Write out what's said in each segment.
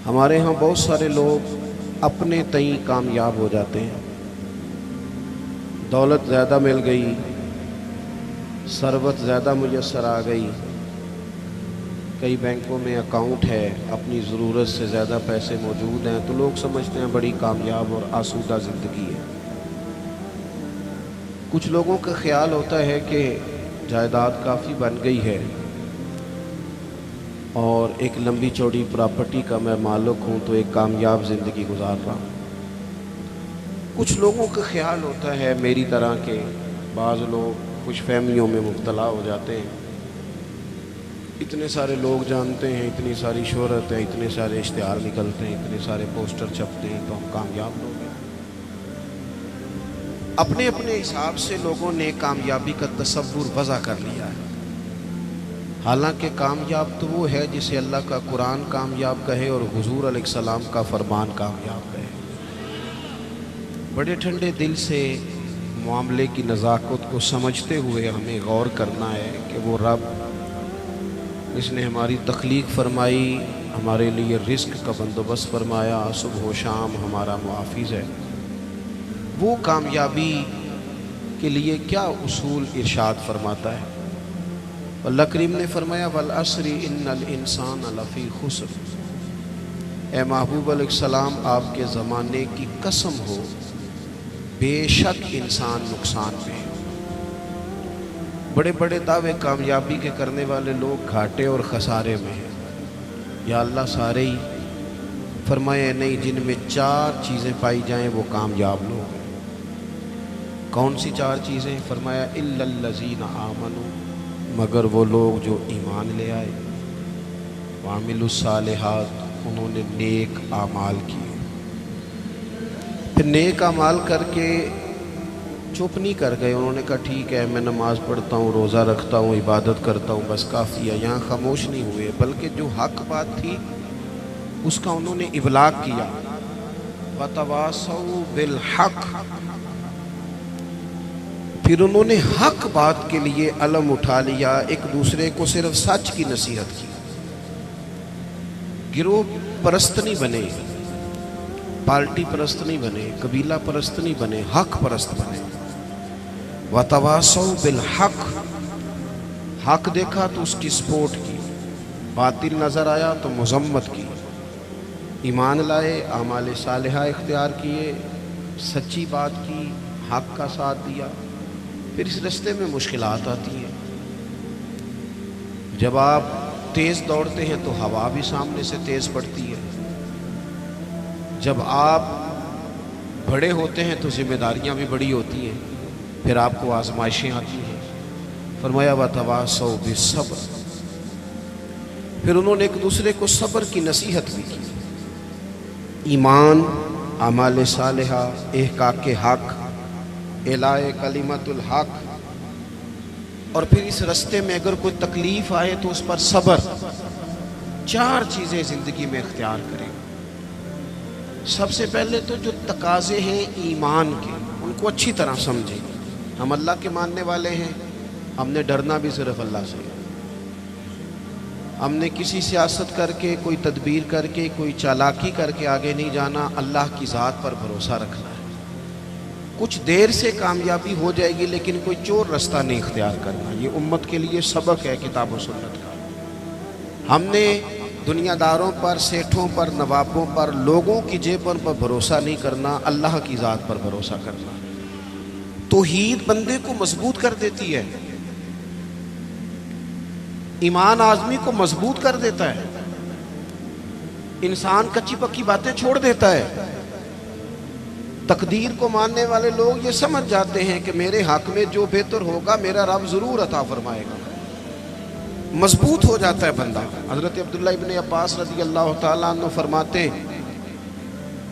ہمارے ہاں بہت سارے لوگ اپنے تئیں کامیاب ہو جاتے ہیں، دولت زیادہ مل گئی، ثروت زیادہ میسر آ گئی، کئی بینکوں میں اکاؤنٹ ہے، اپنی ضرورت سے زیادہ پیسے موجود ہیں، تو لوگ سمجھتے ہیں بڑی کامیاب اور آسودہ زندگی ہے۔ کچھ لوگوں کا خیال ہوتا ہے کہ جائیداد کافی بن گئی ہے اور ایک لمبی چوڑی پراپرٹی کا میں مالک ہوں تو ایک کامیاب زندگی گزار رہا ہوں۔ کچھ لوگوں کا خیال ہوتا ہے میری طرح کے، بعض لوگ خوش فہمیوں میں مبتلا ہو جاتے ہیں، اتنے سارے لوگ جانتے ہیں، اتنی ساری شہرت ہے، اتنے سارے اشتہار نکلتے ہیں، اتنے سارے پوسٹر چھپتے ہیں تو ہم کامیاب لوگ ہیں۔ اپنے اپنے حساب سے لوگوں نے کامیابی کا تصور وضع کر لیا ہے، حالانکہ کامیاب تو وہ ہے جسے اللہ کا قرآن کامیاب کہے اور حضور علیہ السلام کا فرمان کامیاب کہے۔ بڑے ٹھنڈے دل سے معاملے کی نزاکت کو سمجھتے ہوئے ہمیں غور کرنا ہے کہ وہ رب جس نے ہماری تخلیق فرمائی، ہمارے لیے رزق کا بندوبست فرمایا، صبح و شام ہمارا محافظ ہے، وہ کامیابی کے لیے کیا اصول ارشاد فرماتا ہے۔ اللہ کریم نے فرمایا والعصر ان الانسان لفی خسر، اے محبوب علیہ السلام آپ کے زمانے کی قسم ہو، بے شک انسان نقصان میں ہے۔ بڑے بڑے دعوے کامیابی کے کرنے والے لوگ گھاٹے اور خسارے میں ہیں۔ یا اللہ سارے ہی فرمائے نہیں، جن میں 4 چیزیں پائی جائیں وہ کامیاب لوگ ہیں۔ کون سی 4 چیزیں؟ فرمایا الا الذین آمنوا، مگر وہ لوگ جو ایمان لے آئے، وعملوا الصالحات، انہوں نے نیک اعمال کیے۔ پھر نیک اعمال کر کے چپ نہیں کر گئے، انہوں نے کہا ٹھیک ہے میں نماز پڑھتا ہوں، روزہ رکھتا ہوں، عبادت کرتا ہوں، بس کافی ہے، یہاں خاموش نہیں ہوئے، بلکہ جو حق بات تھی اس کا انہوں نے ابلاغ کیا۔ وَتَوَاصَوْا بِالْحَقِّ، پھر انہوں نے حق بات کے لیے علم اٹھا لیا، ایک دوسرے کو صرف سچ کی نصیحت کی، گروہ پرست نہیں بنے، پارٹی پرست نہیں بنے، قبیلہ پرست نہیں بنے، حق پرست بنے۔ وَتَوَاصَوْا بِالْحَقِّ، حق دیکھا تو اس کی سپورٹ کی، باطل نظر آیا تو مذمت کی، ایمان لائے، اعمال صالحہ اختیار کیے، سچی بات کی، حق کا ساتھ دیا۔ پھر اس رستے میں مشکلات آتی ہیں، جب آپ تیز دوڑتے ہیں تو ہوا بھی سامنے سے تیز پڑتی ہے، جب آپ بڑے ہوتے ہیں تو ذمہ داریاں بھی بڑی ہوتی ہیں، پھر آپ کو آزمائشیں آتی ہیں۔ فرمایا وَتَوَاصَوْا بِالصَّبْرِ، پھر انہوں نے ایک دوسرے کو صبر کی نصیحت بھی کی، ایمان، اعمال صالحہ، احقاق حق، اعلاء کلمت الحق، اور پھر اس رستے میں اگر کوئی تکلیف آئے تو اس پر صبر۔ 4 چیزیں زندگی میں اختیار کریں۔ سب سے پہلے تو جو تقاضے ہیں ایمان کے، ان کو اچھی طرح سمجھیں۔ ہم اللہ کے ماننے والے ہیں، ہم نے ڈرنا بھی صرف اللہ سے، ہم نے کسی سیاست کر کے، کوئی تدبیر کر کے، کوئی چالاکی کر کے آگے نہیں جانا، اللہ کی ذات پر بھروسہ رکھنا ہے۔ کچھ دیر سے کامیابی ہو جائے گی لیکن کوئی چور رستہ نہیں اختیار کرنا، یہ امت کے لیے سبق ہے کتاب و سنت کا۔ ہم نے دنیا داروں پر، سیٹھوں پر، نوابوں پر، لوگوں کی جیبوں پر بھروسہ نہیں کرنا، اللہ کی ذات پر بھروسہ کرنا۔ توحید بندے کو مضبوط کر دیتی ہے، ایمان آدمی کو مضبوط کر دیتا ہے، انسان کچی پکی باتیں چھوڑ دیتا ہے۔ تقدیر کو ماننے والے لوگ یہ سمجھ جاتے ہیں کہ میرے حق میں جو بہتر ہوگا میرا رب ضرور عطا فرمائے گا، مضبوط ہو جاتا ہے بندہ۔ حضرت عبداللہ ابن عباس رضی اللہ تعالیٰ عنہ فرماتے،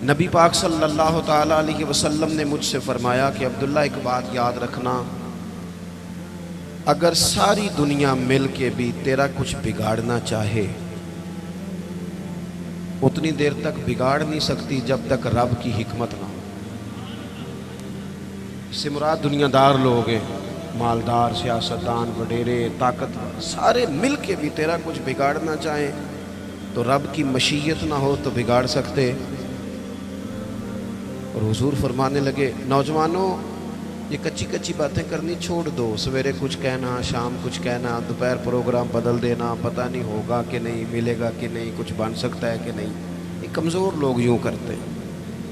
نبی پاک صلی اللہ تعالیٰ علیہ وسلم نے مجھ سے فرمایا کہ عبداللہ ایک بات یاد رکھنا، اگر ساری دنیا مل کے بھی تیرا کچھ بگاڑنا چاہے، اتنی دیر تک بگاڑ نہیں سکتی جب تک رب کی حکمت نہ ہو۔ اس سے مراد دنیا دار لوگ ہیں، مالدار، سیاستدان، وڈیرے، طاقتور، سارے مل کے بھی تیرا کچھ بگاڑنا چاہیں تو رب کی مشیت نہ ہو تو بگاڑ سکتے؟ اور حضور فرمانے لگے نوجوانوں یہ کچی کچی باتیں کرنی چھوڑ دو، سویرے کچھ کہنا، شام کچھ کہنا، دوپہر پروگرام بدل دینا، پتہ نہیں ہوگا کہ نہیں، ملے گا کہ نہیں، کچھ بن سکتا ہے کہ نہیں، یہ کمزور لوگ یوں کرتے ہیں۔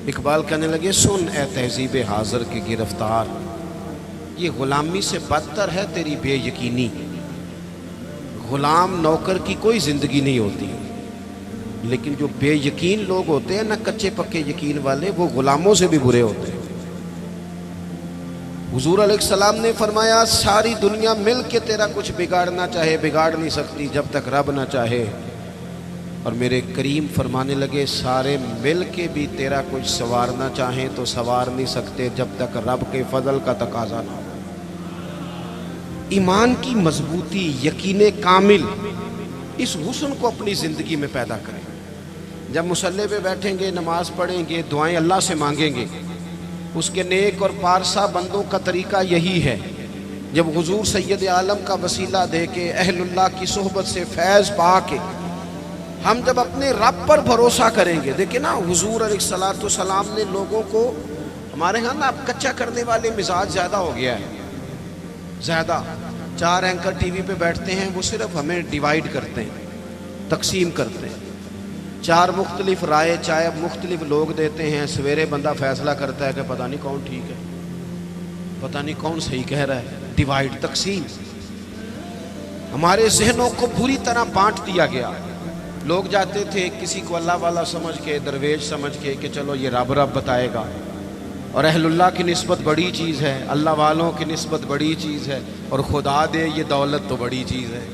اقبال کہنے لگے سن اے تہذیب حاضر کے گرفتار، یہ غلامی سے بدتر ہے تیری بے یقینی۔ غلام نوکر کی کوئی زندگی نہیں ہوتی، لیکن جو بے یقین لوگ ہوتے ہیں نا، کچے پکے یقین والے، وہ غلاموں سے بھی برے ہوتے ہیں۔ حضور علیہ السلام نے فرمایا ساری دنیا مل کے تیرا کچھ بگاڑنا چاہے بگاڑ نہیں سکتی جب تک رب نہ چاہے، اور میرے کریم فرمانے لگے سارے مل کے بھی تیرا کچھ سنوارنا چاہیں تو سنوار نہیں سکتے جب تک رب کے فضل کا تقاضا نہ ہو۔ ایمان کی مضبوطی، یقین کامل، اس حسن کو اپنی زندگی میں پیدا کریں۔ جب مصلی پہ بیٹھیں گے، نماز پڑھیں گے، دعائیں اللہ سے مانگیں گے، اس کے نیک اور پارسا بندوں کا طریقہ یہی ہے، جب حضور سید عالم کا وسیلہ دے کے، اہل اللہ کی صحبت سے فیض پا کے، ہم جب اپنے رب پر بھروسہ کریں گے۔ دیکھیں نا حضور علیہ السلام نے لوگوں کو، ہمارے ہاں نا اب کچا کرنے والے مزاج زیادہ ہو گیا ہے، زیادہ۔ 4 اینکر ٹی وی پہ بیٹھتے ہیں، وہ صرف ہمیں ڈیوائیڈ کرتے ہیں، تقسیم کرتے ہیں۔ 4 مختلف رائے، چاہے مختلف لوگ دیتے ہیں، سویرے بندہ فیصلہ کرتا ہے کہ پتہ نہیں کون ٹھیک ہے، پتہ نہیں کون صحیح کہہ رہا ہے۔ ڈیوائیڈ، تقسیم، ہمارے ذہنوں کو بری طرح بانٹ دیا گیا۔ لوگ جاتے تھے کسی کو اللہ والا سمجھ کے، درویش سمجھ کے کہ چلو یہ رب بتائے گا، اور اہل اللہ کی نسبت بڑی چیز ہے، اللہ والوں کی نسبت بڑی چیز ہے، اور خدا دے یہ دولت تو بڑی چیز ہے۔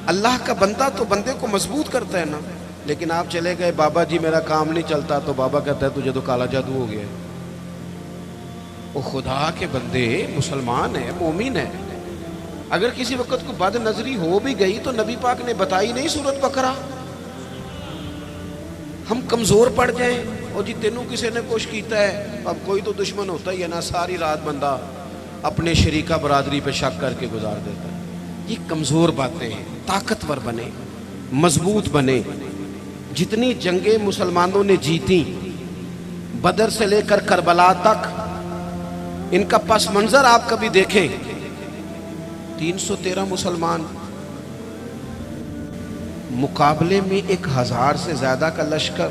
اللہ کا بندہ تو بندے کو مضبوط کرتا ہے نا، لیکن آپ چلے گئے بابا جی میرا کام نہیں چلتا، تو بابا کہتا ہے تجھے تو کالا جادو ہو گیا ہے۔ وہ خدا کے بندے مسلمان ہیں، مومن ہیں، اگر کسی وقت کو بد نظری ہو بھی گئی تو نبی پاک نے بتائی نہیں سورت بقرہ۔ ہم کمزور پڑ جائیں اور جی تینوں کسی نے کچھ کیتا ہے، اب کوئی تو دشمن ہوتا ہی ہے نا، ساری رات بندہ اپنے شریکہ برادری پہ شک کر کے گزار دیتا ہے۔ یہ کمزور باتیں ہیں، طاقتور بنے، مضبوط بنے۔ جتنی جنگیں مسلمانوں نے جیتی، بدر سے لے کر کربلا تک، ان کا پس منظر آپ کبھی دیکھیں۔ 313 مسلمان مقابلے میں 1000 سے زیادہ کا لشکر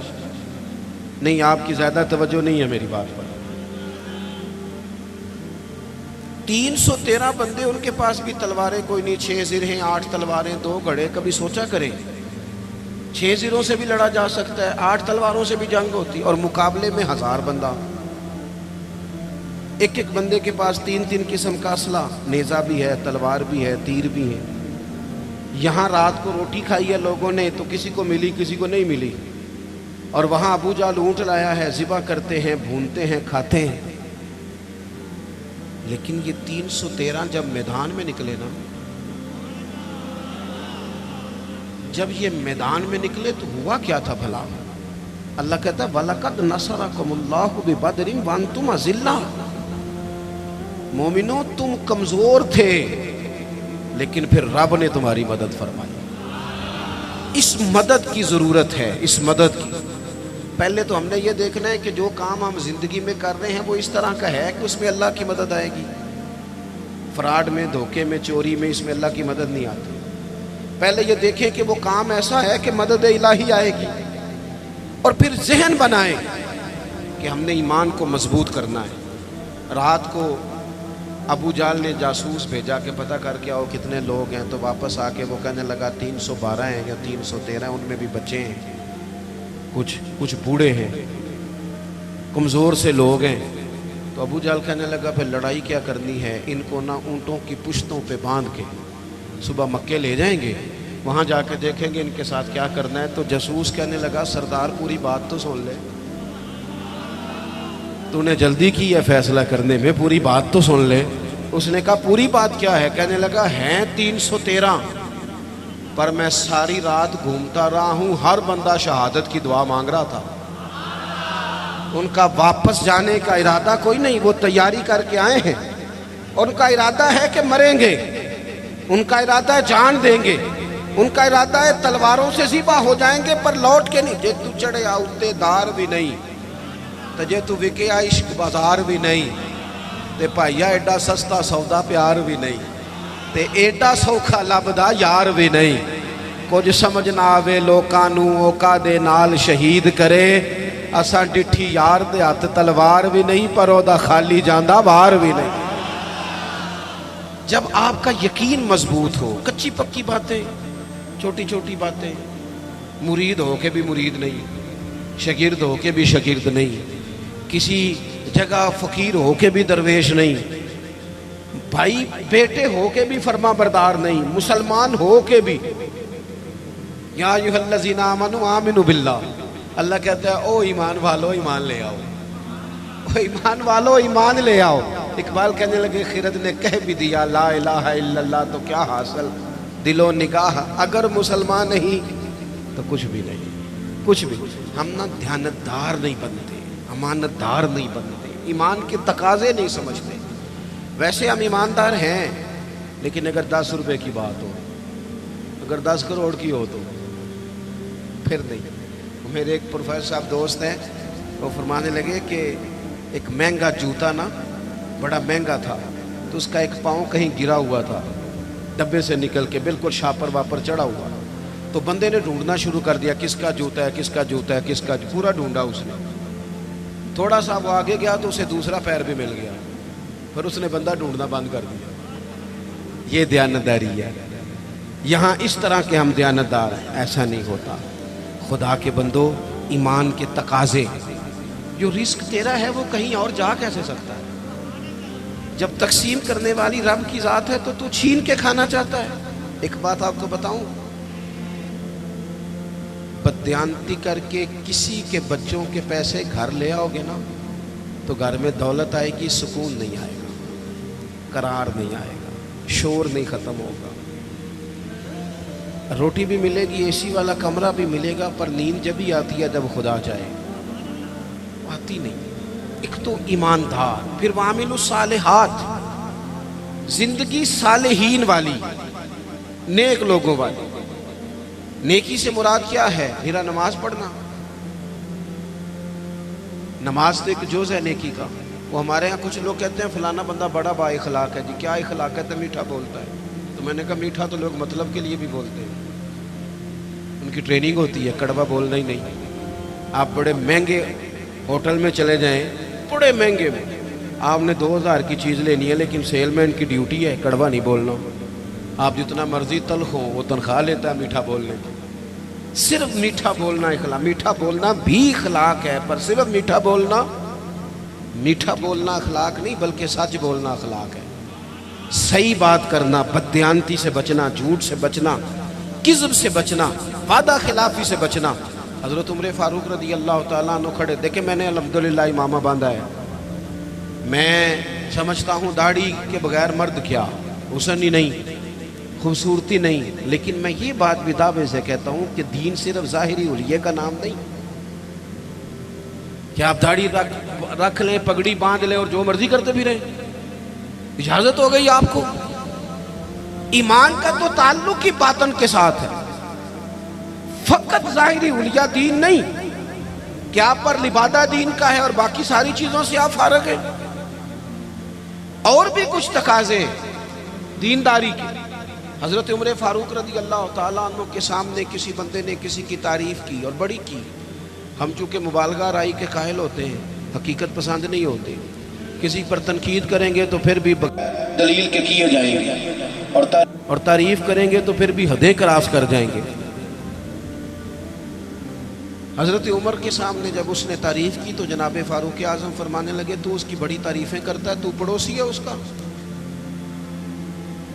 نہیں۔ آپ کی زیادہ توجہ نہیں ہے میری بات پر۔ 313 بندے، ان کے پاس بھی تلواریں کوئی نہیں، 6 زرہیں، 8 تلواریں، 2 گھڑے۔ کبھی سوچا کریں 6 زروں سے بھی لڑا جا سکتا ہے، 8 تلواروں سے بھی جنگ ہوتی، اور مقابلے میں 1000 بندہ۔ ایک ایک بندے کے پاس 3 قسم کا اسلحہ، نیزہ بھی ہے، تلوار بھی ہے، تیر بھی ہے۔ یہاں رات کو روٹی کھائی ہے لوگوں نے تو کسی کو ملی، کسی کو نہیں ملی، اور وہاں ابو جہل اونٹ لایا ہے، ذبح کرتے ہیں، بھونتے ہیں، کھاتے ہیں۔ لیکن یہ 313 جب میدان میں نکلے نا، جب یہ میدان میں نکلے تو ہوا کیا تھا بھلا؟ اللہ کہتا ہے وَلَقَدْ نَصَرَكُمُ اللَّهُ بِبَدْرٍ وَأَنْتُمْ أَذِلَّةٌ۔ مومنوں تم کمزور تھے، لیکن پھر رب نے تمہاری مدد فرمائی۔ اس مدد کی ضرورت ہے، اس مدد کی۔ پہلے تو ہم نے یہ دیکھنا ہے کہ جو کام ہم زندگی میں کر رہے ہیں وہ اس طرح کا ہے کہ اس میں اللہ کی مدد آئے گی۔ فراڈ میں، دھوکے میں، چوری میں، اس میں اللہ کی مدد نہیں آتی۔ پہلے یہ دیکھیں کہ وہ کام ایسا ہے کہ مدد الہی آئے گی، اور پھر ذہن بنائیں کہ ہم نے ایمان کو مضبوط کرنا ہے۔ رات کو ابو جہل نے جاسوس بھیجا کہ پتہ کر کے آؤ کتنے لوگ ہیں، تو واپس آ کے وہ کہنے لگا 312 ہیں یا 313 ہیں، ان میں بھی بچے ہیں، کچھ بوڑھے ہیں، کمزور سے لوگ ہیں۔ تو ابو جہل کہنے لگا پھر لڑائی کیا کرنی ہے، ان کو نہ اونٹوں کی پشتوں پہ باندھ کے صبح مکے لے جائیں گے، وہاں جا کے دیکھیں گے ان کے ساتھ کیا کرنا ہے۔ تو جاسوس کہنے لگا سردار پوری بات تو سن لے، تو نے جلدی کی ہے فیصلہ کرنے میں، پوری بات تو سن لے۔ اس نے کہا پوری بات کیا ہے؟ کہنے لگا ہیں 313، پر میں ساری رات گھومتا رہا ہوں، ہر بندہ شہادت کی دعا مانگ رہا تھا۔ ان کا واپس جانے کا ارادہ کوئی نہیں، وہ تیاری کر کے آئے ہیں، اور ان کا ارادہ ہے کہ مریں گے، ان کا ارادہ ہے جان دیں گے، ان کا ارادہ ہے تلواروں سے ذبح ہو جائیں گے پر لوٹ کے نہیں. جے تو چڑھے آؤتے دار بھی نہیں تو جے تو وکے عشق بازار بھی نہیں تے بھائیا ایڈا سستا سودا پیار بھی نہیں تے ایڈا سوکھا لبدا یار بھی نہیں. کچھ سمجھ نہ آوے لوکاں نو اوکا دے نال شہید کرے اساں ڈٹھی یار دے ہاتھ تلوار بھی نہیں پر او دا خالی جاندہ وار بھی نہیں. جب آپ کا یقین مضبوط ہو, کچی پکی باتیں چھوٹی چھوٹی باتیں, مرید ہو کے بھی مرید نہیں, شاگرد ہو کے بھی شاگرد نہیں, کسی جگہ فقیر ہو کے بھی درویش نہیں, بھائی بیٹے ہو کے بھی فرما بردار نہیں, مسلمان ہو کے بھی یا ایھا الذین آمنوا آمنوا باللہ. اللہ کہتا ہے او ایمان والو ایمان لے آؤ, او ایمان والو ایمان لے آؤ. اقبال کہنے لگے خرد نے کہہ بھی دیا لا الہ الا اللہ تو کیا حاصل, دل و نگاہ اگر مسلمان نہیں تو کچھ بھی نہیں, کچھ بھی. ہم نہ دیانتدار نہیں بنتے, امانت دار نہیں بنتے, ایمان کے تقاضے نہیں سمجھتے. ویسے ہم ایماندار ہیں لیکن اگر 10 روپے کی بات ہو, اگر 10 کروڑ کی ہو تو پھر نہیں. میرے ایک پروفیسر صاحب دوست ہیں, وہ فرمانے لگے کہ ایک مہنگا جوتا نا بڑا مہنگا تھا تو اس کا ایک پاؤں کہیں گرا ہوا تھا ڈبے سے نکل کے بالکل شاپر واپر چڑھا ہوا. تو بندے نے ڈھونڈنا شروع کر دیا کس کا جوتا ہے, کس کا جوتا ہے, کس کا, پورا ڈھونڈا اس نے. تھوڑا سا وہ آگے گیا تو اسے دوسرا پیر بھی مل گیا, پھر اس نے بندہ ڈھونڈنا بند کر دیا. یہ دیانتداری ہے. یہاں اس طرح کے ہم دیانتدار ہیں, ایسا نہیں ہوتا. خدا کے بندو, ایمان کے تقاضے, جو رزق تیرا ہے وہ کہیں اور جا کیسے سکتا ہے؟ جب تقسیم کرنے والی رب کی ذات ہے تو چھین کے کھانا چاہتا ہے. ایک بات آپ کو بتاؤں, بددیانتی کر کے کسی کے بچوں کے پیسے گھر لے آؤ گے نا تو گھر میں دولت آئے گی, سکون نہیں آئے گا, قرار نہیں آئے گا, شور نہیں ختم ہوگا. روٹی بھی ملے گی, اے سی والا کمرہ بھی ملے گا, پر نیند جب ہی آتی ہے جب خدا چاہے, آتی نہیں. ایک تو ایماندار, پھر وعامل الصالحات, زندگی صالحین والی, نیک لوگوں والی. نیکی سے مراد کیا ہے؟ میرا نماز پڑھنا. نماز تو ایک جز ہے نیکی کا. وہ ہمارے ہاں کچھ لوگ کہتے ہیں فلانا بندہ بڑا با اخلاق ہے. جی کیا اخلاق ہے؟ تو میٹھا بولتا ہے. تو میں نے کہا میٹھا تو لوگ مطلب کے لیے بھی بولتے ہیں, ان کی ٹریننگ ہوتی ہے, کڑوا بولنا ہی نہیں. آپ بڑے مہنگے ہوٹل میں چلے جائیں, بڑے مہنگے میں, آپ نے 2000 کی چیز لینی ہے لیکن سیل مین کی ڈیوٹی ہے کڑوا نہیں بولنا. آپ جتنا مرضی تلخ ہو وہ تنخواہ لیتا ہے میٹھا بولنے کی. صرف میٹھا بولنا اخلاق, میٹھا بولنا بھی اخلاق ہے, پر صرف میٹھا بولنا اخلاق نہیں بلکہ سچ بولنا اخلاق ہے. صحیح بات کرنا, بددیانتی سے بچنا, جھوٹ سے بچنا, کذب سے بچنا, وعدہ خلافی سے بچنا. حضرت عمر فاروق رضی اللہ تعالیٰ عنہ کھڑے, دیکھیں میں نے الحمدللہ امامہ باندھا ہے, میں سمجھتا ہوں داڑھی کے بغیر مرد کیا, حسن ہی نہیں, خوبصورتی نہیں, لیکن میں یہ بات بھی دعوے سے کہتا ہوں کہ دین صرف ظاہری حلیے کا نام نہیں کہ آپ داڑھی رکھ لیں, پگڑی باندھ لیں اور جو مرضی کرتے بھی رہیں. اجازت ہو گئی آپ کو. ایمان کا تو تعلق ہی باطن کے ساتھ ہے, فقط ظاہری حلیہ دین نہیں کہ آپ پر لبادہ دین کا ہے اور باقی ساری چیزوں سے آپ فارغ ہیں. اور بھی کچھ تقاضے دینداری کے. حضرت عمر فاروق رضی اللہ تعالیٰ عنہ کے سامنے کسی بندے نے کسی کی تعریف کی اور بڑی کی. ہم چونکہ مبالغہ رائی کے قائل ہوتے ہیں, حقیقت پسند نہیں ہوتے. کسی پر تنقید کریں گے تو پھر بھی دلیل کے کیے جائیں گے, اور تعریف کریں گے تو پھر بھی حدیں کراس کر جائیں گے. حضرت عمر کے سامنے جب اس نے تعریف کی تو جناب فاروق اعظم فرمانے لگے تو اس کی بڑی تعریفیں کرتا ہے, تو پڑوسی ہے اس کا؟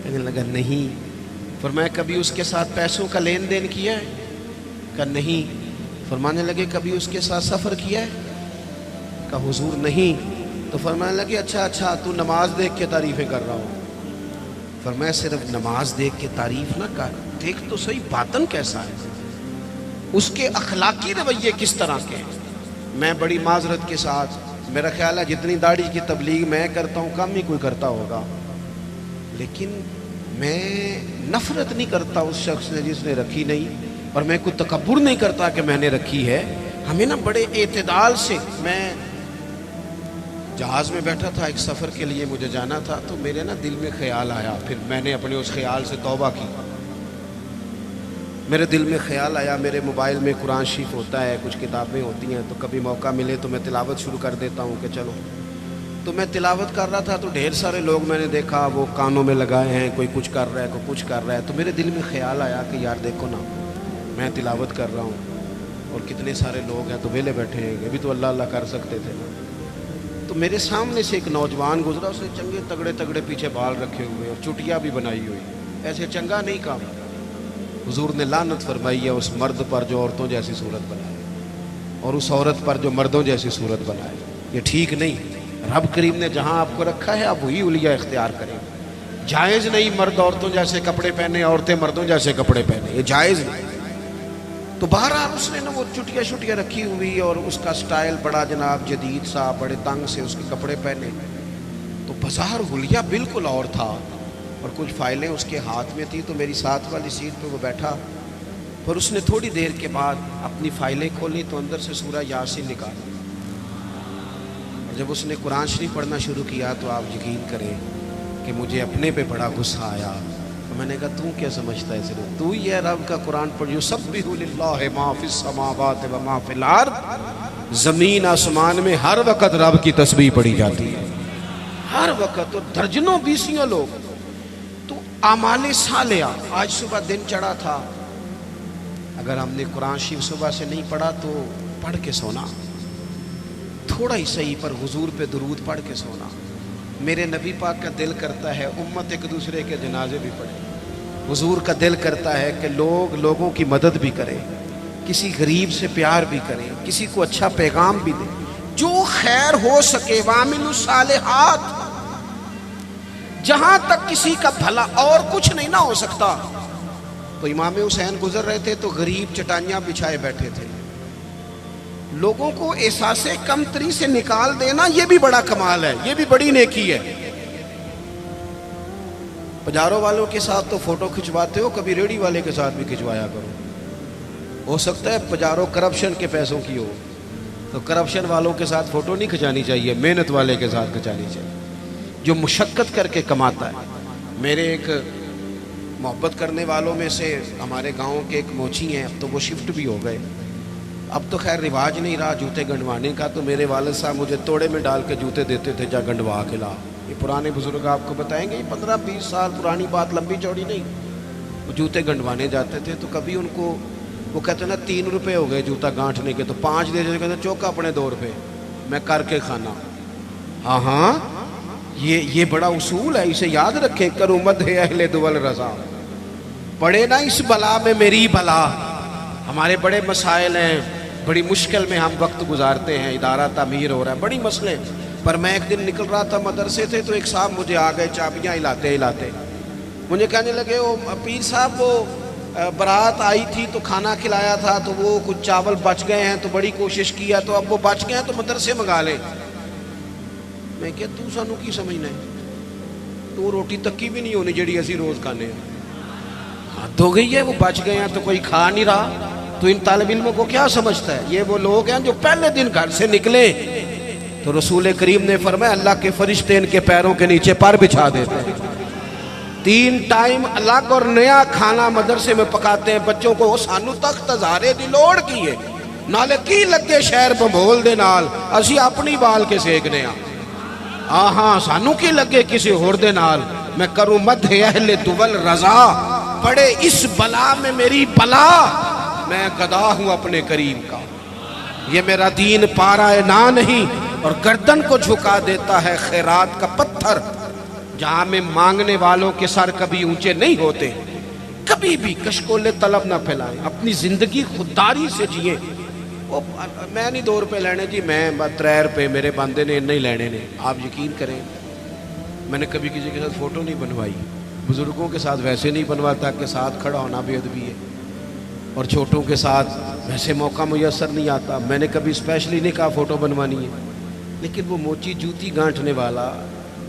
کہنے لگا نہیں. فرمایا کبھی اس کے ساتھ پیسوں کا لین دین کیا ہے؟ کہا نہیں. فرمانے لگے کبھی اس کے ساتھ سفر کیا ہے؟ کہا حضور نہیں. تو فرمانے لگے اچھا تو نماز دیکھ کے تعریفیں کر رہا ہوں. فرمایا صرف نماز دیکھ کے تعریف نہ کر, دیکھ تو صحیح باطن کیسا ہے, اس کے اخلاقی رویے کس طرح کے ہیں. میں بڑی معذرت کے ساتھ, میرا خیال ہے جتنی داڑھی کی تبلیغ میں کرتا ہوں کم ہی کوئی کرتا ہوگا, لیکن میں نفرت نہیں کرتا اس شخص سے جس نے رکھی نہیں، اور میں کوئی تکبر نہیں کرتا کہ میں نے رکھی ہے. ہمیں نا بڑے اعتدال سے، میں جہاز میں بیٹھا تھا، ایک سفر کے لیے مجھے جانا تھا، تو میرے نا دل میں خیال آیا، پھر میں نے اپنے اس خیال سے توبہ کی. میرے دل میں خیال آیا، میرے موبائل میں قرآن شریف ہوتا ہے، کچھ کتابیں ہوتی ہیں، تو کبھی موقع ملے تو میں تلاوت شروع کر دیتا ہوں کہ چلو. تو میں تلاوت کر رہا تھا تو ڈھیر سارے لوگ میں نے دیکھا وہ کانوں میں لگائے ہیں، کوئی کچھ کر رہا ہے، کوئی کچھ کر رہا ہے. تو میرے دل میں خیال آیا کہ یار دیکھو نا، میں تلاوت کر رہا ہوں اور کتنے سارے لوگ ہیں تو ویلے بیٹھے ہیں، یہ بھی تو اللہ اللہ کر سکتے تھے نا. تو میرے سامنے سے ایک نوجوان گزرا، اس نے چنگے تگڑے تگڑے پیچھے بال رکھے ہوئے اور چٹیاں بھی بنائی ہوئی. ایسے چنگا نہیں کام. حضور نے لعنت فرمائی ہے اس مرد پر جو عورتوں جیسی صورت بنائے، اور اس عورت پر جو مردوں جیسی صورت بنائے. یہ ٹھیک نہیں. رب کریم نے جہاں آپ کو رکھا ہے آپ وہی الیہ اختیار کریں. جائز نہیں مرد عورتوں جیسے کپڑے پہنے، عورتیں مردوں جیسے کپڑے پہنے، یہ جائز نہیں. تو بہرحال اس نے نا وہ چٹیاں شٹیاں رکھی ہوئی اور اس کا سٹائل بڑا جناب جدید سا، بڑے تنگ سے اس کے کپڑے پہنے. تو بظاہر حلیہ بالکل اور تھا، اور کچھ فائلیں اس کے ہاتھ میں تھی. تو میری ساتھ والی سیٹ پہ وہ بیٹھا، پر اس نے تھوڑی دیر کے بعد اپنی فائلیں کھولی تو اندر سے سورہ یاسین نکالی. اور جب اس نے قرآن شریف پڑھنا شروع کیا تو آپ یقین کریں کہ مجھے اپنے پہ بڑا غصہ آیا. تو میں نے کہا تو کیا سمجھتا ہے صرف تو ہی ہے رب کا قرآن پڑھ. یسبح للہ ما فی السماوات و ما فی الارض. زمین آسمان میں ہر وقت رب کی تسبیح پڑھی جاتی ہے، ہر وقت. اور درجنوں بیسیوں لوگ. تو اعمال صالحہ، آج صبح دن چڑھا تھا، اگر ہم نے قرآن شریف صبح سے نہیں پڑھا تو پڑھ کے سونا، تھوڑا ہی صحیح پر حضور پہ درود پڑھ کے سونا. میرے نبی پاک کا دل کرتا ہے امت ایک دوسرے کے جنازے بھی پڑھے. حضور کا دل کرتا ہے کہ لوگوں کی مدد بھی کریں، کسی غریب سے پیار بھی کریں، کسی کو اچھا پیغام بھی دیں، جو خیر ہو سکے. وَعَمِلُوا الصَّالِحَاتِ. جہاں تک کسی کا بھلا، اور کچھ نہیں نہ ہو سکتا. تو امام حسین گزر رہے تھے تو غریب چٹائیاں بچھائے بیٹھے تھے. لوگوں کو احساس کمتری سے نکال دینا یہ بھی بڑا کمال ہے، یہ بھی بڑی نیکی ہے. پجاروں والوں کے ساتھ تو فوٹو کھنچواتے ہو، کبھی ریڑھی والے کے ساتھ بھی کھنچوایا کرو. ہو سکتا ہے پجاروں کرپشن کے پیسوں کی ہو، تو کرپشن والوں کے ساتھ فوٹو نہیں کھنچانی چاہیے، محنت والے کے ساتھ کھنچانی چاہیے جو مشقت کر کے کماتا ہے. میرے ایک محبت کرنے والوں میں سے ہمارے گاؤں کے ایک موچی ہیں، اب تو وہ شفٹ بھی ہو گئے. اب تو خیر رواج نہیں رہا جوتے گنڈوانے کا، تو میرے والد صاحب مجھے توڑے میں ڈال کے جوتے دیتے تھے، جا گنڈوا کے لا. یہ پرانے بزرگ آپ کو بتائیں گے، یہ 15-20 سال پرانی بات، لمبی چوڑی نہیں. وہ جوتے گنڈوانے جاتے تھے تو کبھی ان کو وہ کہتے نا 3 روپے ہو گئے جوتا گانٹھنے کے، تو 5 دے دیتے، کہتے چوکا اپنے 2 روپے میں کر کے کھانا. ہاں ہاں، یہ بڑا اصول ہے، اسے یاد رکھیں. کرو مدح اہل دول رضا. پڑے نا اس بلا میں میری بلا. ہمارے بڑے مسائل ہیں، بڑی مشکل میں ہم وقت گزارتے ہیں، ادارہ تعمیر ہو رہا ہے، بڑی مسئلے. پر میں ایک دن نکل رہا تھا مدرسے سے تو ایک صاحب مجھے آ گئے چابیاں ہلاتے ہلاتے. مجھے کہنے لگے وہ پیر صاحب وہ برات آئی تھی تو کھانا کھلایا تھا تو وہ کچھ چاول بچ گئے ہیں تو بڑی کوشش کیا تو اب وہ بچ گئے ہیں تو مدرسے منگا لیں. میں کہ تو سانو کی سمجھنا ہے؟ تو روٹی تکی بھی نہیں ہونی جڑی اسی روز کھانے ہیں. حد ہو گئی ہے، وہ بچ گئے ہیں تو کوئی کھا نہیں رہا. تو ان طالب علموں کو کیا سمجھتا ہے؟ یہ وہ لوگ ہیں جو پہلے دن گھر سے نکلے تو رسول کریم نے فرمایا اللہ کے فرشتے ان کے پیروں کے نیچے پر بچھا دیتے ہیں. 3 ٹائم الگ اور نیا کھانا مدرسے میں پکاتے ہیں بچوں کو. سانو تخت ہزارے دی لوڑ کی ہے، نالے کی لگے شہر بمبول دے نال، اسی اپنی بال کے سیکنے ہاں. ہاں سانو کی لگے کسی ہور دے نال. میں کروں مدح اہل دول رضا. پڑے اس بلا میں میری بلا، میں گدا ہوں اپنے کریم کا. یہ میرا دین پارا نہ نہیں اور گردن کو جھکا دیتا ہے خیرات کا پتھر. جہاں میں مانگنے والوں کے سر کبھی اونچے نہیں ہوتے. کبھی بھی کشکول طلب نہ پھیلائیں، اپنی زندگی خودداری سے جئیں. میں نہیں 2 روپے لینے جی، میں 3 روپے میرے بندے نے نہیں لینے نے. آپ یقین کریں میں نے کبھی کسی کے ساتھ فوٹو نہیں بنوائی. بزرگوں کے ساتھ ویسے نہیں بنواتا کہ ساتھ کھڑا ہونا بے ادبی ہے، اور چھوٹوں کے ساتھ ویسے موقع میسر نہیں آتا. میں نے کبھی اسپیشلی نہیں کہا فوٹو بنوانی ہے. لیکن وہ موچی جوتی گانٹھنے والا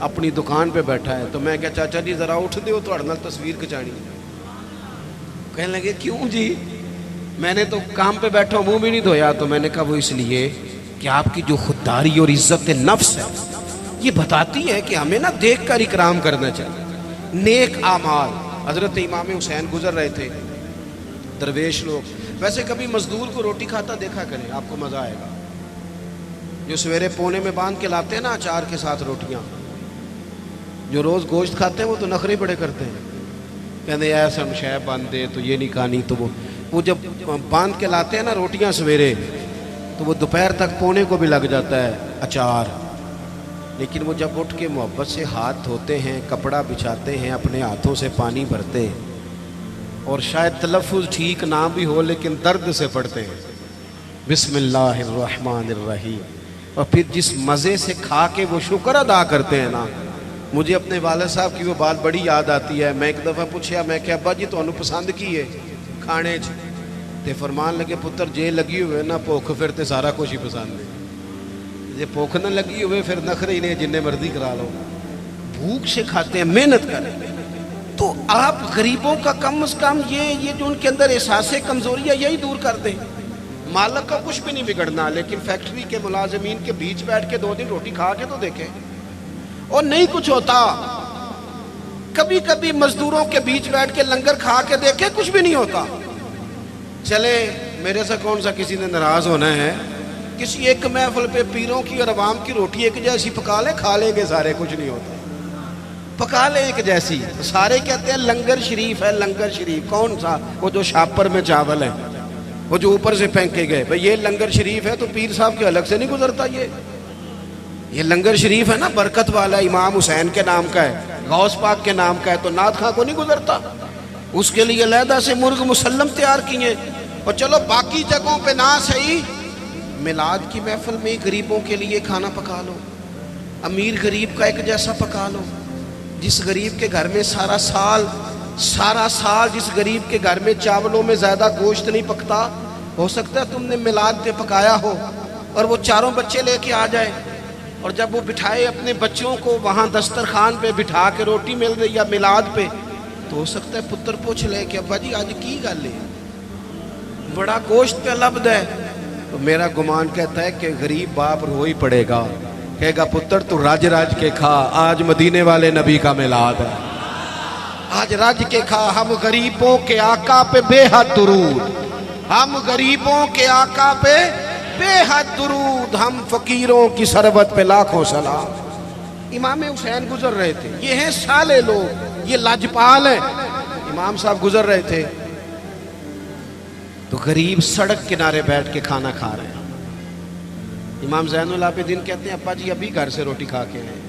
اپنی دکان پہ بیٹھا ہے. تو میں کہا چاچا جی ذرا اٹھ دیو تھوڑے نال تصویر کھچانی. کہنے لگے کیوں جی؟ میں نے تو کام پہ بیٹھا منہ بھی نہیں دھویا. تو میں نے کہا وہ اس لیے کہ آپ کی جو خودداری اور عزت نفس ہے یہ بتاتی ہے کہ ہمیں نہ دیکھ کر اکرام کرنا چاہیے. نیک اعمال. حضرت امام حسین گزر رہے تھے, درویش لوگ. ویسے کبھی مزدور کو روٹی کھاتا دیکھا کریں, آپ کو مزہ آئے گا. جو سویرے پونے میں باندھ کے لاتے ہیں نا اچار کے ساتھ روٹیاں, جو روز گوشت کھاتے ہیں وہ تو نخرے بڑے کرتے ہیں, کہتے ہیں ایسا ہم شے باندھ دے تو یہ نہیں کھانی. تو وہ جب باندھ کے لاتے ہیں نا روٹیاں سویرے, تو وہ دوپہر تک پونے کو بھی لگ جاتا ہے اچار. لیکن وہ جب اٹھ کے محبت سے ہاتھ دھوتے ہیں, کپڑا بچھاتے ہیں, اپنے ہاتھوں سے پانی بھرتے, اور شاید تلفظ ٹھیک نہ بھی ہو لیکن درد سے پڑھتے ہیں بسم اللہ الرحمن الرحیم, اور پھر جس مزے سے کھا کے وہ شکر ادا کرتے ہیں نا. مجھے اپنے والد صاحب کی وہ بات بڑی یاد آتی ہے. میں ایک دفعہ پوچھا, میں کہ ابا جی تمہیں پسند کی ہے کھانے چ؟ تے فرمان لگے پتر جے لگی ہوئے نا بھوک پھر تے سارا کچھ ہی پسند ہے. جے بھوک نہ لگی ہوئے پھر نخرے ہی نہیں, جننے مرضی کرا لو. بھوک سے کھاتے ہیں, محنت کریں. تو آپ غریبوں کا کم از کم یہ جو ان کے اندر احساس کمزوری ہے یہی دور کر دیں. مالک کا کچھ بھی نہیں بگڑنا, لیکن فیکٹری کے ملازمین کے بیچ بیٹھ کے 2 دن روٹی کھا کے تو دیکھیں. اور نہیں کچھ ہوتا. کبھی کبھی مزدوروں کے بیچ بیٹھ کے لنگر کھا کے دیکھیں, کچھ بھی نہیں ہوتا. چلے میرے سے کون سا کسی نے ناراض ہونا ہے؟ کسی ایک محفل پہ پیروں کی اور عوام کی روٹی ایک جیسی پکا لیں, کھا لیں گے سارے, کچھ نہیں ہوتا. پکا لیں ایک جیسی. سارے کہتے ہیں لنگر شریف ہے, لنگر شریف. کون سا؟ وہ جو شاپر میں چاول ہے, وہ جو اوپر سے پھینکے گئے. بھئی یہ لنگر شریف ہے تو پیر صاحب کے الگ سے نہیں گزرتا. یہ لنگر شریف ہے نا, برکت والا, امام حسین کے نام کا ہے, غوث پاک کے نام کا ہے, تو نعت خواں کو نہیں گزرتا. اس کے لیے علیحدہ سے مرغ مسلم تیار کیے. اور چلو باقی جگہوں پہ نہ صحیح, میلاد کی محفل میں غریبوں کے لیے کھانا پکا لو. امیر غریب کا ایک جیسا پکا لو. جس غریب کے گھر میں سارا سال جس غریب کے گھر میں چاولوں میں زیادہ گوشت نہیں پکتا, ہو سکتا ہے تم نے میلاد پہ پکایا ہو اور وہ 4 بچے لے کے آ جائے, اور جب وہ بٹھائے اپنے بچوں کو وہاں دسترخوان پہ بٹھا کے روٹی مل رہی ہے میلاد پہ, تو ہو سکتا ہے پتر پوچھ لے کہ ابا جی آج کی گل ہے, بڑا گوشت پہ لبد ہے. تو میرا گمان کہتا ہے کہ غریب باپ رو ہی پڑے گا, کہے گا پتر تو راج کے کھا, آج مدینے والے نبی کا میلاد ہے, آج راج کے کھا. ہم غریبوں کے آقا پہ بے حد درود, ہم غریبوں کے آقا پہ بے حد درود, ہم فقیروں کی ثروت پہ لاکھوں سلام. امام حسین گزر رہے تھے, یہ ہیں صالح لوگ, یہ لاجپال ہیں. امام صاحب گزر رہے تھے تو غریب سڑک کنارے بیٹھ کے کھانا کھا رہے ہیں. امام زین العابدین کہتے ہیں ابا جی ابھی گھر سے روٹی کھا کے آئے.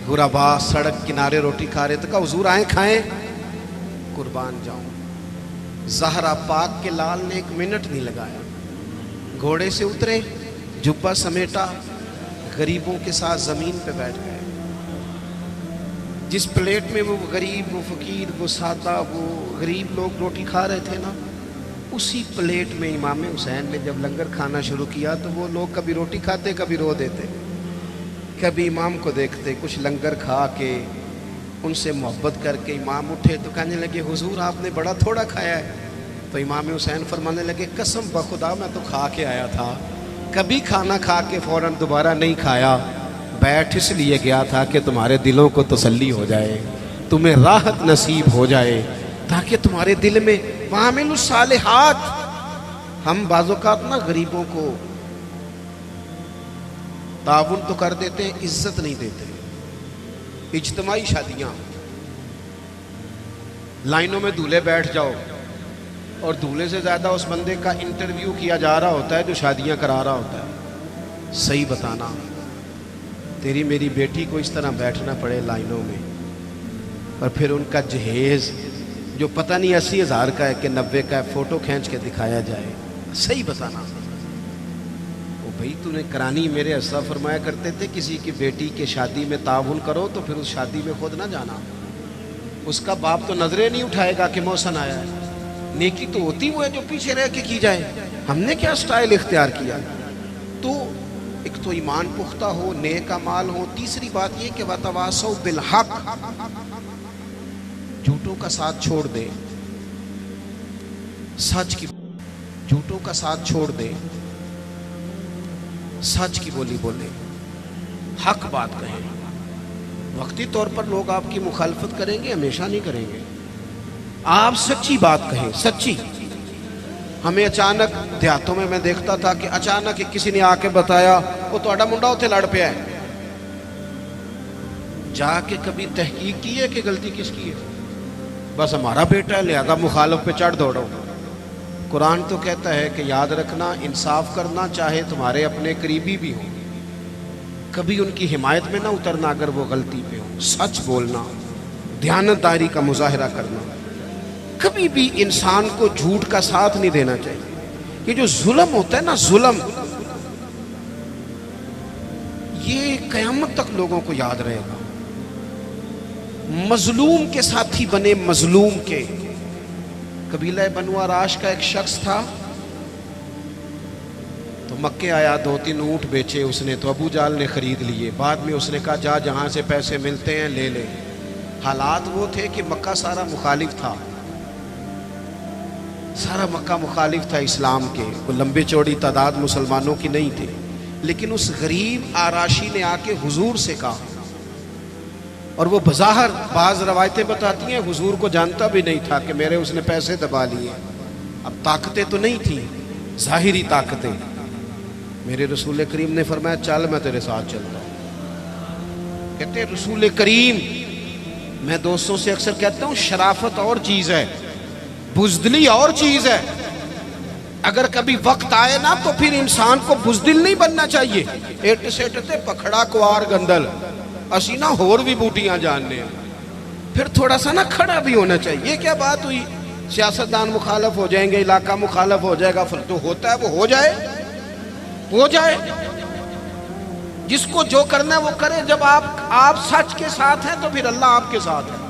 غربا سڑک کنارے روٹی کھا رہے, تو کہا حضور آئیں کھائیں, قربان جاؤں. زہرا پاک کے لال نے 1 منٹ نہیں لگایا, گھوڑے سے اترے, جبہ سمیٹا, غریبوں کے ساتھ زمین پہ بیٹھ گئے. جس پلیٹ میں وہ غریب, وہ فقیر, وہ سادہ, وہ غریب لوگ روٹی کھا رہے تھے نا, اسی پلیٹ میں امام حسین نے جب لنگر کھانا شروع کیا تو وہ لوگ کبھی روٹی کھاتے, کبھی رو دیتے, کبھی امام کو دیکھتے. کچھ لنگر کھا کے ان سے محبت کر کے امام اٹھے تو کہنے لگے حضور آپ نے بڑا تھوڑا کھایا ہے. تو امام حسین فرمانے لگے قسم بخدا میں تو کھا کے آیا تھا, کبھی کھانا کھا کے فوراً دوبارہ نہیں کھایا, بیٹھ اس لیے گیا تھا کہ تمہارے دلوں کو تسلی ہو جائے, تمہیں راحت نصیب ہو جائے, تاکہ تمہارے دل میں وعامل الصالحات. ہم بعض اوقات نا غریبوں کو تعاون تو کر دیتے ہیں, عزت نہیں دیتے. اجتماعی شادیاں, لائنوں میں دولہے بیٹھ جاؤ, اور دولہے سے زیادہ اس بندے کا انٹرویو کیا جا رہا ہوتا ہے جو شادیاں کرا رہا ہوتا ہے. صحیح بتانا, تیری میری بیٹی کو اس طرح بیٹھنا پڑے لائنوں میں, اور پھر ان کا جہیز جو پتہ نہیں 80,000 کا ہے کہ 90 کا ہے, فوٹو کھینچ کے دکھایا جائے. صحیح بتانا. وہ بھائی تو نے کرانی, میرے اسا فرمایا کرتے تھے کسی کی بیٹی کے شادی میں تعاون کرو تو پھر اس شادی میں خود نہ جانا. اس کا باپ تو نظریں نہیں اٹھائے گا کہ محسن آیا ہے. نیکی تو ہوتی وہ ہے جو پیچھے رہ کے کی جائے. ہم نے کیا سٹائل اختیار کیا. تو ایک تو ایمان پختہ ہو، نیک اعمال ہو، تیسری بات یہ کہ وتواصوا بالحق، جھوٹوں کا ساتھ چھوڑ دے، سچ کی، جھوٹوں کا ساتھ چھوڑ دے، سچ کی بولی بولے، حق بات کہیں۔ وقتی طور پر لوگ آپ کی مخالفت کریں گے، ہمیشہ نہیں کریں گے۔ آپ سچی بات کہیں، سچی۔ ہمیں اچانک دیہاتوں میں دیکھتا تھا کہ اچانک کسی نے آ کے بتایا وہ تہاڈا منڈا اتنے لڑ پیا ہے، جا کے کبھی تحقیق کی ہے کہ غلطی کس کی ہے؟ بس ہمارا بیٹا ہے لہذا مخالف پہ چڑھ دوڑو۔ قرآن تو کہتا ہے کہ یاد رکھنا، انصاف کرنا، چاہے تمہارے اپنے قریبی بھی ہوں، کبھی ان کی حمایت میں نہ اترنا اگر وہ غلطی پہ ہو، سچ بولنا، دیانتداری کا مظاہرہ کرنا، کبھی بھی انسان کو جھوٹ کا ساتھ نہیں دینا چاہیے۔ یہ جو ظلم ہوتا ہے نا، ظلم، یہ قیامت تک لوگوں کو یاد رہے گا۔ مظلوم کے ساتھی بنے، مظلوم کے۔ قبیلہ بنو عراش کا ایک شخص تھا، تو مکے آیا، 2-3 اونٹ بیچے اس نے، تو ابو جال نے خرید لیے۔ بعد میں اس نے کہا جا جہاں سے پیسے ملتے ہیں لے لے۔ حالات وہ تھے کہ مکہ سارا مخالف تھا، سارا مکہ مخالف تھا اسلام کے، وہ لمبی چوڑی تعداد مسلمانوں کی نہیں تھی، لیکن اس غریب آراشی نے آ کے حضور سے کہا، اور وہ بظاہر بعض روایتیں بتاتی ہیں حضور کو جانتا بھی نہیں تھا کہ میرے اس نے پیسے دبا لیے۔ اب طاقتیں تو نہیں تھیں، ظاہری طاقتیں۔ میرے رسول کریم نے فرمایا چل میں تیرے ساتھ چلتا ہوں۔ کہتے ہیں رسول کریم، میں دوستوں سے اکثر کہتا ہوں شرافت اور چیز ہے، بزدلی اور چیز ہے۔ اگر کبھی وقت آئے نا تو پھر انسان کو بزدل نہیں بننا چاہیے۔ ایٹ سیٹتے پکھڑا کوار گندل، اسی نہ ہور بھی بوٹیاں جاننے ہیں، پھر تھوڑا سا نا کھڑا بھی ہونا چاہیے۔ یہ کیا بات ہوئی، سیاستدان مخالف ہو جائیں گے، علاقہ مخالف ہو جائے گا، پھر تو ہوتا ہے وہ ہو جائے، ہو جائے، جس کو جو کرنا ہے وہ کرے۔ جب آپ سچ کے ساتھ ہیں تو پھر اللہ آپ کے ساتھ ہے۔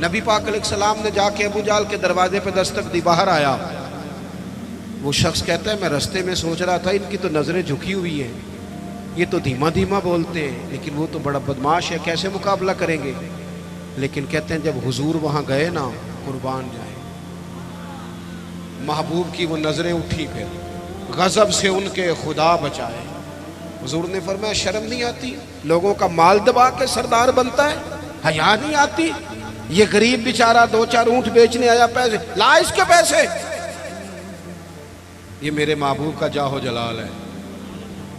نبی پاک علیہ السلام نے جا کے ابو جال کے دروازے پہ دستک دی، باہر آیا۔ وہ شخص کہتا ہے میں رستے میں سوچ رہا تھا ان کی تو نظریں جھکی ہوئی ہیں، یہ تو دھیما دھیما بولتے ہیں، لیکن وہ تو بڑا بدماش ہے، کیسے مقابلہ کریں گے؟ لیکن کہتے ہیں جب حضور وہاں گئے نا، قربان جائے، محبوب کی وہ نظریں اٹھی، پھر غضب سے ان کے خدا بچائے۔ حضور نے فرمایا شرم نہیں آتی؟ لوگوں کا مال دبا کے سردار بنتا ہے، حیا نہیں آتی؟ یہ غریب بیچارہ 2-4 اونٹ بیچنے آیا، پیسے لا اس کے پیسے۔ یہ میرے محبوب کا جاہ و جلال ہے۔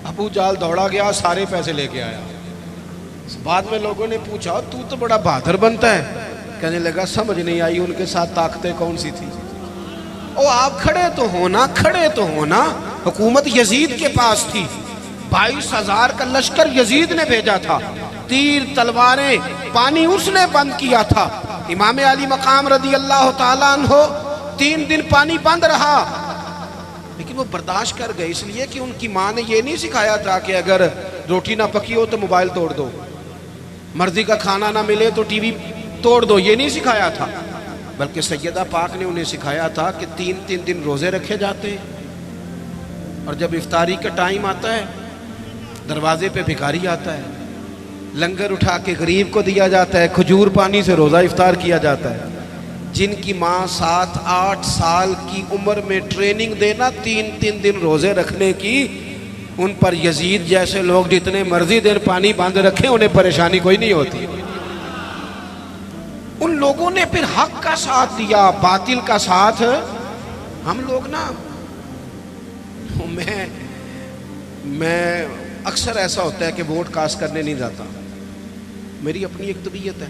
ابو جال دوڑا گیا، سارے پیسے لے کے آیا۔ بعد میں لوگوں نے پوچھا تو بڑا بہادر بنتا ہے، کہنے لگا سمجھ نہیں آئی ان کے ساتھ طاقتیں کون سی تھی۔ او آپ کھڑے تو ہونا، کھڑے تو ہونا۔ حکومت یزید کے پاس تھی، 22,000 کا لشکر یزید نے بھیجا تھا، تیر تلواریں پانی اس نے بند کیا تھا۔ امام علی مقام رضی اللہ تعالیٰ عنہ 3 دن پانی بند رہا، لیکن وہ برداشت کر گئے، اس لیے کہ ان کی ماں نے یہ نہیں سکھایا تھا کہ اگر روٹی نہ پکی ہو تو موبائل توڑ دو، مرضی کا کھانا نہ ملے تو ٹی وی توڑ دو، یہ نہیں سکھایا تھا، بلکہ سیدہ پاک نے انہیں سکھایا تھا کہ 3 دن روزے رکھے جاتے ہیں، اور جب افطاری کا ٹائم آتا ہے دروازے پہ بھکاری آتا ہے، لنگر اٹھا کے غریب کو دیا جاتا ہے، کھجور پانی سے روزہ افطار کیا جاتا ہے۔ جن کی ماں 7-8 سال کی عمر میں ٹریننگ دینا 3 دن روزے رکھنے کی، ان پر یزید جیسے لوگ جتنے مرضی دن پانی باندھ رکھیں انہیں پریشانی کوئی نہیں ہوتی۔ ان لوگوں نے پھر حق کا ساتھ دیا، باطل کا ساتھ۔ ہم لوگ نا، میں اکثر ایسا ہوتا ہے کہ ووٹ کاسٹ کرنے نہیں جاتا، میری اپنی ایک طبیعت ہے۔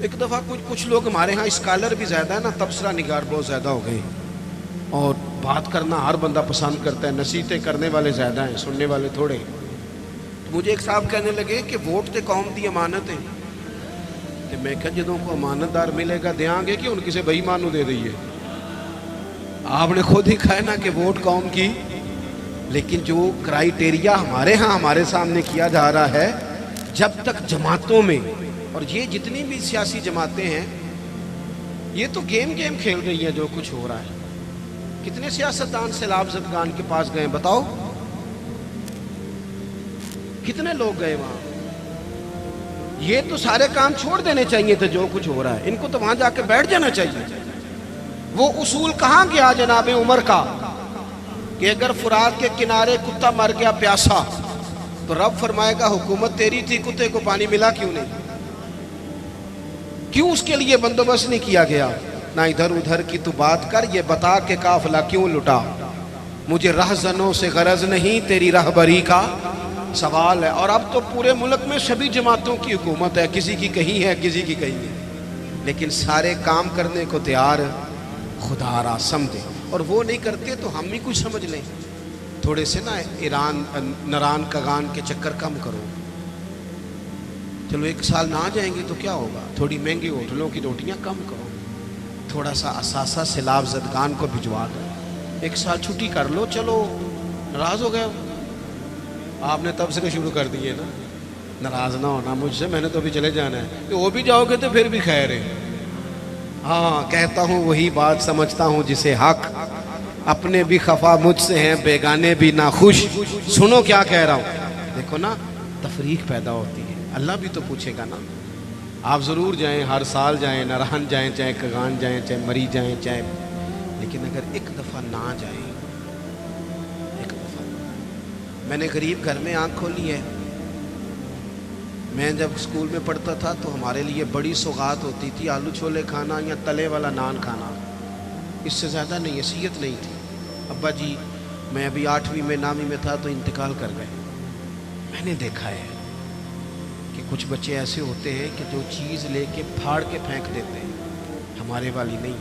ایک دفعہ کچھ لوگ ہمارے ہاں اسکالر بھی زیادہ ہے نا، تبصرہ نگار بہت زیادہ ہو گئے، اور بات کرنا ہر بندہ پسند کرتا ہے، نصیحتیں کرنے والے زیادہ ہیں، سننے والے تھوڑے۔ مجھے ایک صاحب کہنے لگے کہ ووٹ تے قوم دی امانت ہے، تو میں کہا جدوں کو امانت دار ملے گا دیاں گے کہ ان کسی بے ایمان نو دے دئیے؟ آپ نے خود ہی کہا ہے نا کہ ووٹ قوم کی، لیکن جو کرائیٹیریا ہمارے ہاں ہمارے سامنے کیا جا رہا ہے، جب تک جماعتوں میں، اور یہ جتنی بھی سیاسی جماعتیں ہیں یہ تو گیم کھیل رہی ہیں، جو کچھ ہو رہا ہے۔ کتنے سیاستدان سیلاب زدگان کے پاس گئے بتاؤ؟ کتنے لوگ گئے وہاں. یہ تو سارے کام چھوڑ دینے چاہیے تھے جو کچھ ہو رہا ہے, ان کو تو وہاں جا کے بیٹھ جانا چاہیے. وہ اصول کہاں گیا جناب عمر کا کہ اگر فرات کے کنارے کتا مر گیا پیاسا تو رب فرمائے گا حکومت تیری تھی, کتے کو پانی ملا کیوں نہیں؟ کیوں اس کے لیے بندوبست نہیں کیا گیا؟ نہ ادھر ادھر کی تو بات کر, یہ بتا کہ قافلہ کیوں لٹا. مجھے رہزنوں سے غرض نہیں, تیری رہبری کا سوال ہے. اور اب تو پورے ملک میں سبھی جماعتوں کی حکومت ہے, کسی کی کہیں ہے کسی کی کہیں ہے, لیکن سارے کام کرنے کو تیار خدا را سمجھے. اور وہ نہیں کرتے تو ہم ہی کچھ سمجھ لیں. تھوڑے سے نا ایران نران کگان کے چکر کم کرو. چلو 1 سال نہ جائیں گے تو کیا ہوگا, تھوڑی مہنگی ہوٹلوں کی روٹیاں کم کرو, تھوڑا سا اثاثہ سیلاب زدگان کو بھجوا دو, 1 سال چھٹی کر لو. چلو ناراض ہو گئے آپ نے تب سے شروع کر دیے نا, ناراض نہ ہونا مجھ سے, میں نے تو ابھی چلے جانا ہے. کہ وہ بھی جاؤ گے تو پھر بھی خیر ہے. ہاں کہتا ہوں وہی بات سمجھتا ہوں جسے حق, اپنے بھی خفا مجھ سے ہیں بیگانے بھی ناخوش. سنو کیا کہہ رہا ہوں, دیکھو نا تفریق پیدا ہوتی ہے. اللہ بھی تو پوچھے گا نا. آپ ضرور جائیں, ہر سال جائیں, نرہن جائیں, چاہے کگان جائیں, چاہے مری جائیں, چاہے, لیکن اگر ایک دفعہ نہ جائیں, ایک دفعہ. میں نے غریب گھر میں آنکھ کھولی ہے. میں جب اسکول میں پڑھتا تھا تو ہمارے لیے بڑی سوغات ہوتی تھی آلو چھولے کھانا یا تلے والا نان کھانا, اس سے زیادہ نہیں, حیثیت نہیں تھی. ابا جی میں ابھی 8ویں میں 9ویں میں تھا تو انتقال کر گئے. میں نے دیکھا ہے کہ کچھ بچے ایسے ہوتے ہیں کہ جو چیز لے کے پھاڑ کے پھینک دیتے ہیں, ہمارے والی نہیں.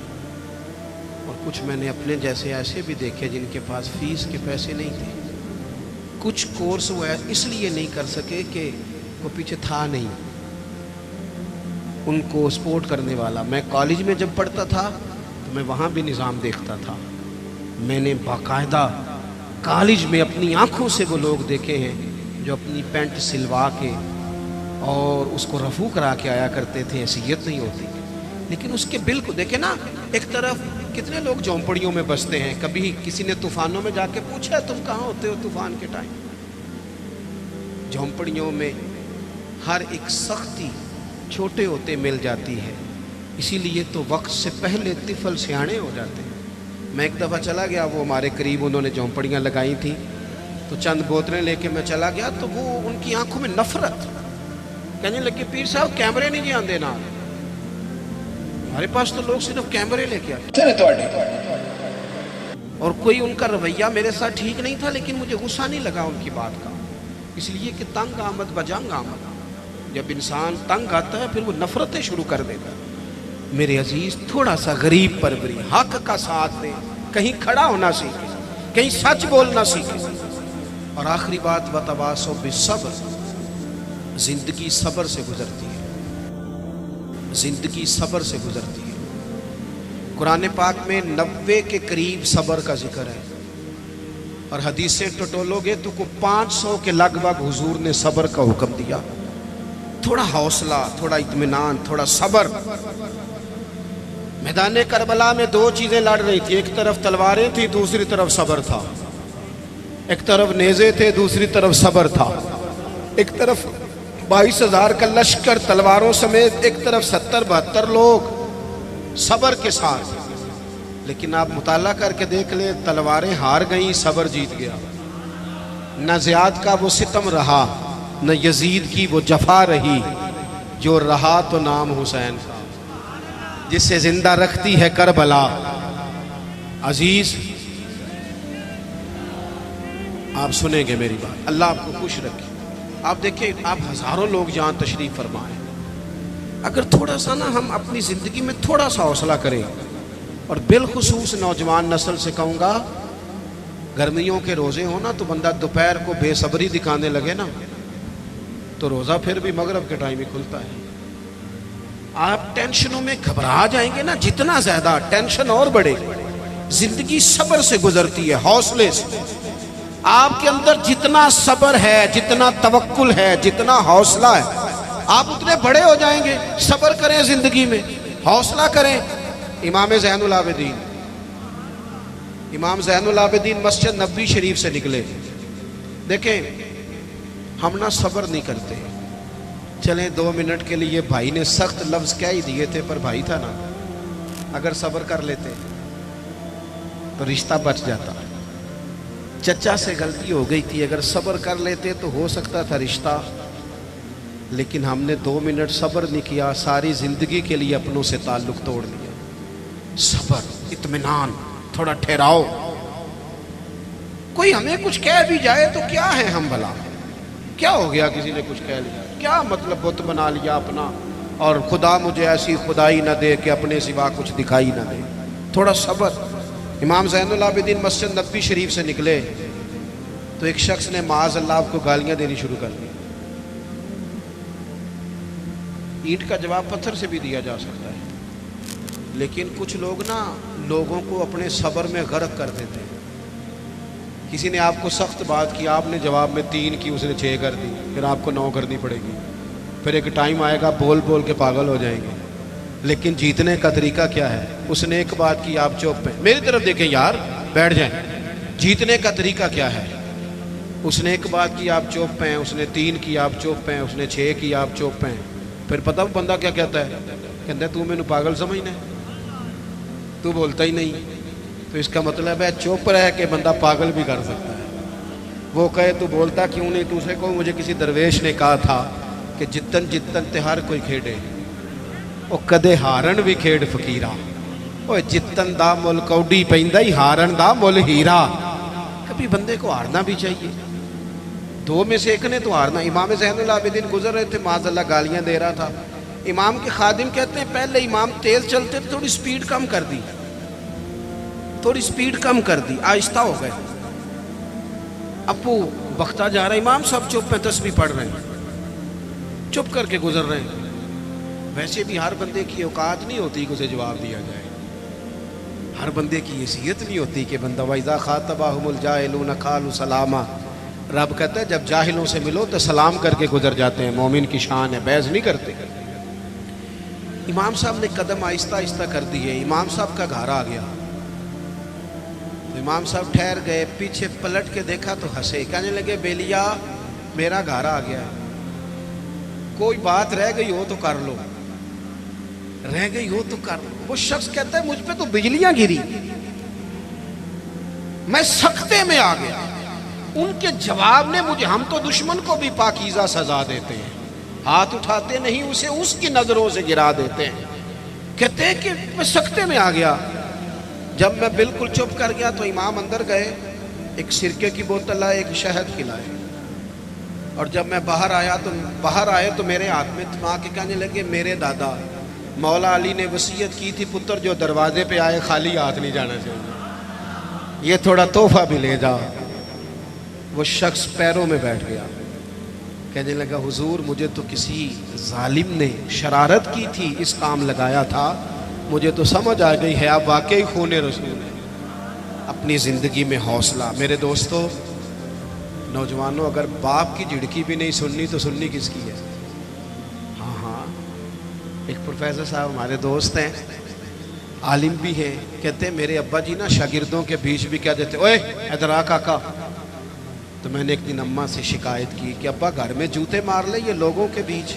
اور کچھ میں نے اپنے جیسے ایسے بھی دیکھے جن کے پاس فیس کے پیسے نہیں تھے. کچھ کورس وہ اس لیے نہیں کر سکے کہ وہ پیچھے تھا نہیں ان کو سپورٹ کرنے والا. میں کالج میں جب پڑھتا تھا تو میں وہاں بھی نظام دیکھتا تھا. میں نے باقاعدہ کالج میں اپنی آنکھوں سے وہ لوگ دیکھے ہیں جو اپنی پینٹ سلوا کے اور اس کو رفو کرا کے آیا کرتے تھے, حیثیت نہیں ہوتی. لیکن اس کے بل کو دیکھیں نا, ایک طرف کتنے لوگ جھونپڑیوں میں بستے ہیں. کبھی کسی نے طوفانوں میں جا کے پوچھا تم کہاں ہوتے ہو طوفان کے ٹائم؟ جھونپڑیوں میں ہر ایک سختی چھوٹے ہوتے مل جاتی ہے, اسی لیے تو وقت سے پہلے طفل سیانے ہو جاتے ہیں. میں ایک دفعہ چلا گیا, وہ ہمارے قریب انہوں نے جھونپڑیاں لگائی تھیں, تو چند بوتلیں لے کے میں چلا گیا تو وہ ان کی آنکھوں میں نفرت, کہنے لگے پیر صاحب کیمرے نہیں جی آندے نا, ہمارے پاس تو لوگ صرف کیمرے لے کے آتے. اور کوئی ان کا رویہ میرے ساتھ ٹھیک نہیں تھا, لیکن مجھے غصہ نہیں لگا ان کی بات کا, اس لیے کہ تنگ آمد بجنگ آمد. جب انسان تنگ آتا ہے پھر وہ نفرتیں شروع کر دیتا ہے. میرے عزیز تھوڑا سا غریب پروری, حق کا ساتھ دیں, کہیں کھڑا ہونا سیکھیں, کہیں سچ بولنا سیکھیں. اور آخری بات وتواصوا بالصبر, زندگی صبر سے گزرتی ہے, زندگی صبر سے گزرتی ہے. قرآن پاک میں 90 کے قریب صبر کا ذکر ہے, اور حدیثیں ٹٹولو گے تو 500 کے لگ بھگ حضور نے صبر کا حکم دیا. تھوڑا حوصلہ, تھوڑا اطمینان, تھوڑا صبر. میدان کربلا میں 2 چیزیں لڑ رہی تھی, ایک طرف تلواریں تھی, دوسری طرف صبر تھا. ایک طرف نیزے تھے, دوسری طرف صبر تھا. ایک طرف 22,000 کا لشکر تلواروں سمیت, ایک طرف 70-72 لوگ صبر کے ساتھ. لیکن آپ مطالعہ کر کے دیکھ لیں, تلواریں ہار گئیں, صبر جیت گیا. نہ زیاد کا وہ ستم رہا, نہ یزید کی وہ جفا رہی, جو رہا تو نام حسین کا, جسے زندہ رکھتی ہے کربلا. عزیز آپ سنیں گے میری بات, اللہ آپ کو خوش رکھے. آپ دیکھیں, آپ ہزاروں لوگ جہاں تشریف فرمائیں, اگر تھوڑا سا نا ہم اپنی زندگی میں تھوڑا سا حوصلہ کریں, اور بالخصوص نوجوان نسل سے کہوں گا, گرمیوں کے روزے ہو نا تو بندہ دوپہر کو بے صبری دکھانے لگے نا تو روزہ پھر بھی مغرب کے ٹائم ہی کھلتا ہے. آپ ٹینشنوں میں گھبرا جائیں گے نا, جتنا زیادہ ٹینشن اور بڑھے. زندگی صبر سے گزرتی ہے, حوصلے سے. آپ کے اندر جتنا صبر ہے, جتنا توکل ہے, جتنا حوصلہ ہے, آپ اتنے بڑے ہو جائیں گے. صبر کریں زندگی میں, حوصلہ کریں. امام زین العابدین, امام زین العابدین مسجد نبوی شریف سے نکلے. دیکھیں ہم نہ صبر نہیں کرتے. چلیں 2 منٹ کے لیے بھائی نے سخت لفظ کہہ ہی دیے تھے، پر بھائی تھا نا، اگر صبر کر لیتے تو رشتہ بچ جاتا. چچا سے غلطی ہو گئی تھی، اگر صبر کر لیتے تو ہو سکتا تھا رشتہ، لیکن ہم نے 2 منٹ صبر نہیں کیا، ساری زندگی کے لیے اپنوں سے تعلق توڑ لیا. صبر، اطمینان، تھوڑا ٹھہراؤ. کوئی ہمیں کچھ کہہ بھی جائے تو کیا ہے ہم بھلا، کیا ہو گیا کسی نے کچھ کہہ لیا، کیا مطلب بت بنا لیا اپنا، اور خدا مجھے ایسی خدائی نہ دے کہ اپنے سوا کچھ دکھائی نہ دے. تھوڑا صبر. امام زین العابدین مسجد نبوی شریف سے نکلے تو ایک شخص نے معاذ اللہ آپ کو گالیاں دینی شروع کر دی. اینٹ کا جواب پتھر سے بھی دیا جا سکتا ہے، لیکن کچھ لوگ نا لوگوں کو اپنے صبر میں غرق کر دیتے ہیں. کسی نے آپ کو سخت بات کی، آپ نے جواب میں 3 کی، اس نے 6 کر دی، پھر آپ کو 9 کرنی پڑے گی. پھر ایک ٹائم آئے گا بول بول کے پاگل ہو جائیں گے. لیکن جیتنے کا طریقہ کیا ہے؟ اس نے ایک بات کی، آپ چپ ہیں، میری طرف دیکھیں یار، بیٹھ جائیں. جیتنے کا طریقہ کیا ہے؟ اس نے ایک بات کی، آپ چپ ہیں، اس نے 3 کی، آپ چپ ہیں، اس نے 6 کی، آپ چپ ہیں. پھر پتہ بندہ کیا کہتا ہے؟ کہتا ہے تو میں نے پاگل سمجھنا ہے، تو بولتا ہی نہیں. تو اس کا مطلب ہے چپ رہ کے بندہ پاگل بھی کر سکتا ہے. وہ کہے تو بولتا کیوں نہیں، تو اسے کو مجھے کسی درویش نے کہا تھا کہ جتن جتن تے ہر کوئی کھیڑے، او کدے ہارن بھی کھیڑ فقیرہ. اوے جتن دا مل کوڈی پیندا ہی، ہارن دا مل ہیرا. کبھی بندے کو ہارنا بھی چاہیے، 2 میں سے ایک نے تو ہارنا. امام زین العابدین گزر رہے تھے، معاذ اللہ گالیاں دے رہا تھا. امام کے خادم کہتے ہیں پہلے امام تیز چلتے تھے، تھوڑی سپیڈ کم کر دی، تھوڑی سپیڈ کم کر دی، آہستہ ہو گئے. ابو بختہ جا رہا ہے، امام صاحب چپ ہیں، تسبیح پڑھ رہے ہیں، چپ کر کے گزر رہے ہیں. ویسے بھی ہر بندے کی اوقات نہیں ہوتی کہ اسے جواب دیا جائے، ہر بندے کی حیثیت نہیں ہوتی کہ بندہ وَإِذَا خَاطَبَهُمُ الْجَاهِلُونَ قَالُوا سَلَامًا. رب کہتا ہے جب جاہلوں سے ملو تو سلام کر کے گزر جاتے ہیں. مومن کی شان ہے، بحث نہیں کرتے. امام صاحب نے قدم آہستہ آہستہ کر دیے. امام صاحب کا گھر آ گیا تو امام صاحب ٹھہر گئے، پیچھے پلٹ کے دیکھا تو ہنسے، کہنے لگے بیلیا میرا گھر آ گیا ہے، کوئی بات رہ گئی ہو تو کر لو، رہ گئی ہو تو کر لو. وہ شخص کہتا ہے مجھ پہ تو بجلیاں گری، میں سکتے میں آ گیا. ان کے جواب نے مجھے، ہم تو دشمن کو بھی پاکیزہ سزا دیتے ہیں، ہاتھ اٹھاتے نہیں، اسے اس کی نظروں سے گرا دیتے ہیں. کہتے ہیں کہ میں سکتے میں آ گیا. جب میں بالکل چپ کر گیا تو امام اندر گئے، ایک سرکے کی بوتل لائے، ایک شہد کھلائے. اور جب میں باہر آئے تو میرے ہاتھ میں تھما کے کہنے لگے میرے دادا مولا علی نے وصیت کی تھی پتر جو دروازے پہ آئے خالی ہاتھ نہیں جانا چاہیے، یہ تھوڑا تحفہ بھی لے جا. وہ شخص پیروں میں بیٹھ گیا، کہنے لگا حضور مجھے تو کسی ظالم نے شرارت کی تھی، اس کام لگایا تھا، مجھے تو سمجھ آ گئی ہے آپ واقعی خون رسول ہیں. اپنی زندگی میں حوصلہ. میرے دوستو نوجوانوں، اگر باپ کی جھڑکی بھی نہیں سننی تو سننی کس کی ہے؟ ہاں ایک پروفیسر صاحب ہمارے دوست ہیں، عالم بھی ہیں، کہتے ہیں میرے ابا جی نا شاگردوں کے بیچ بھی کہہ دیتے اوے ادھر آ کاکا. تو میں نے ایک دن اماں سے شکایت کی کہ ابا گھر میں جوتے مار لے یہ لوگوں کے بیچ.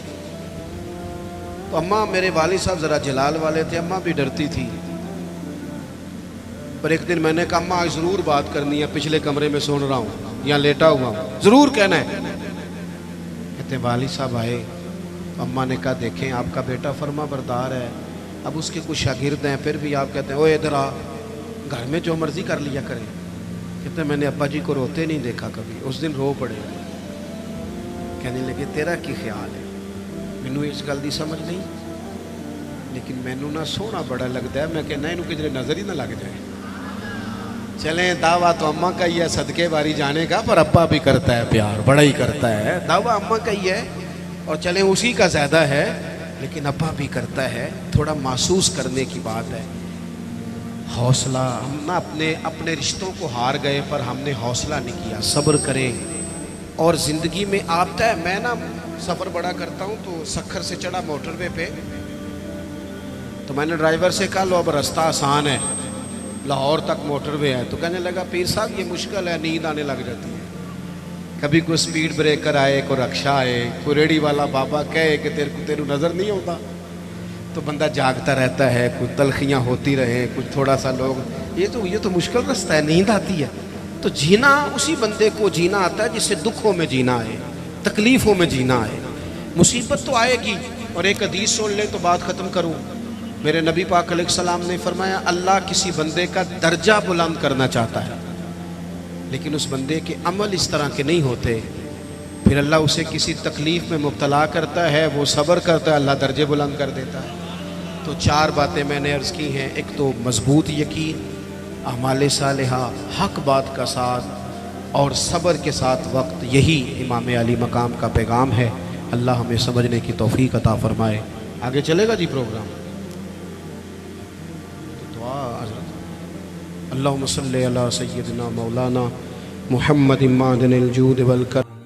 تو اماں، میرے والد صاحب ذرا جلال والے تھے، اماں بھی ڈرتی تھی. پر ایک دن میں نے کہا اماں آج ضرور بات کرنی ہے، پچھلے کمرے میں سن رہا ہوں، یہاں لیٹا ہوا ہوں، ضرور کہنا ہے. کہتے والد صاحب آئے تو اماں نے کہا دیکھیں آپ کا بیٹا فرما بردار ہے، اب اس کے کچھ شاگرد ہیں، پھر بھی آپ کہتے ہیں اوے ادھر آ، گھر میں جو مرضی کر لیا کریں. کہتے ہیں میں نے ابا جی کو روتے نہیں دیکھا کبھی، اس دن رو پڑے. کہنے لگے تیرا کی خیال ہے؟ مینو اس گل دی سمجھ نہیں، لیکن مینو نہ سونا بڑا لگتا ہے، میں کہنا انہوں کدھر نظر ہی نہ لگ جائے. چلیں دعویٰ تو اماں کا ہی ہے صدقے باری جانے کا، پر ابا بھی کرتا ہے پیار، بڑا ہی کرتا ہے. دعویٰ اماں کا ہی ہے اور چلیں اسی کا زیادہ ہے، لیکن ابا بھی کرتا ہے. تھوڑا محسوس کرنے کی بات ہے. حوصلہ. ہم نہ اپنے رشتوں کو ہار گئے پر ہم نے حوصلہ نہیں کیا. صبر کریں. اور زندگی میں آتا ہے، میں نا سفر بڑا کرتا ہوں تو سکھر سے چڑھا موٹر وے پہ، تو میں نے ڈرائیور سے کہا لو اب راستہ آسان ہے، لاہور تک موٹر وے ہے. تو کہنے لگا پیر صاحب یہ مشکل ہے، نیند آنے لگ جاتی ہے. کبھی کوئی سپیڈ بریکر آئے، کوئی رکشا آئے، کوئی ریڑھی والا بابا کہے کہ تیرے نظر نہیں ہوتا، تو بندہ جاگتا رہتا ہے، کچھ تلخیاں ہوتی رہیں، کچھ تھوڑا سا لوگ یہ تو مشکل رستہ ہے، نیند آتی ہے۔ تو جینا اسی بندے کو جینا آتا ہے جس سے دکھوں میں جینا آئے، تکلیفوں میں جینا آئے۔ مصیبت تو آئے گی۔ اور ایک حدیث سن لے تو بات ختم کروں۔ میرے نبی پاک علیہ السلام نے فرمایا اللہ کسی بندے کا درجہ بلند کرنا چاہتا ہے، لیکن اس بندے کے عمل اس طرح کے نہیں ہوتے، پھر اللہ اسے کسی تکلیف میں مبتلا کرتا ہے، وہ صبر کرتا ہے، اللہ درجے بلند کر دیتا ہے۔ تو 4 باتیں میں نے عرض کی ہیں۔ ایک تو مضبوط یقین، اعمال صالحہ، حق بات کا ساتھ اور صبر کے ساتھ وقت، یہی امام علی مقام کا پیغام ہے۔ اللہ ہمیں سمجھنے کی توفیق عطا فرمائے۔ آگے چلے گا جی پروگرام؟ تو دعا حضرت اللہم صلی علی سیدنا مولانا محمد معدن الجود والکرم